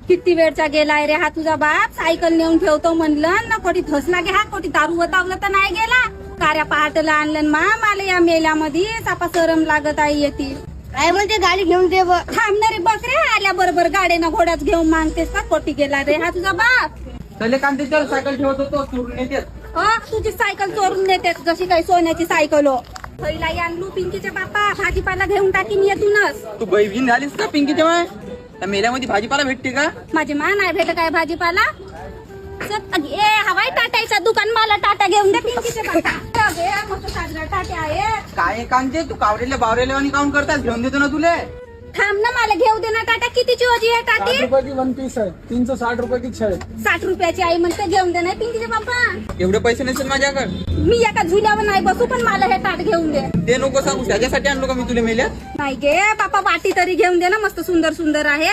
किती वेळचा गेलाय रे हा तुझा बाप. सायकल नेऊन ठेवतो म्हणलं ना, कोटी धसला गे हा, कोटी दारू वतावलं तर नाही गेला. कार्या पहाटला आणलं मला या मेल्यामध्ये सापा सरम लागत आहे येतील. काय म्हणते गाडी घेऊन दे बघ. थांबणारे बकरे आल्या बरोबर गाड्यानं घोड्याच घेऊन मागतेस का. कोटी गेला रे हा तुझा बाप. चले कांते चल, सायकल ठेवत होतो चोरून येते. तुझी सायकल चोरून नेते जशी काही सोन्याची सायकल हो. पहिला आणलू पिंकीचे बापा, भाजीपाला घेऊन टाकीन येतूनच. तू बहीण झालीस का पिंकीच्या माय? त्या मेल्यामध्ये भाजीपाला भेटते का? माझी मा नाही भेट काय भाजीपाला. ए हवाई टाटायचा दुकान, मला टाटा घेऊन दे पिंकीचे बापा. मस्त साजरा टाटे आहे. काय कांते तू कावरेल्या बावरेल्या आणि काउंट करतात, घेऊन देतो ना तुले. थांब ना, मला घेऊ दे ना टाटा. कितीची होती आहे 60 टाटी? रुपए की 1 पीस है, 360 रुपए की 6 है। 60 रुपयाची आई म्हणते घेऊन दे. नाही पिंकीचे बापा, एवढे पैसे नसेल माझ्याकडे. मी एका झुल्यावर नाही बसू, पण मला हे ताट घेऊन दे. ते नको सांगू, त्याच्यासाठी आणलो का मी तुला मेल्यात. नाही गे बापा, वाटी तरी घेऊन दे ना, मस्त सुंदर सुंदर आहे.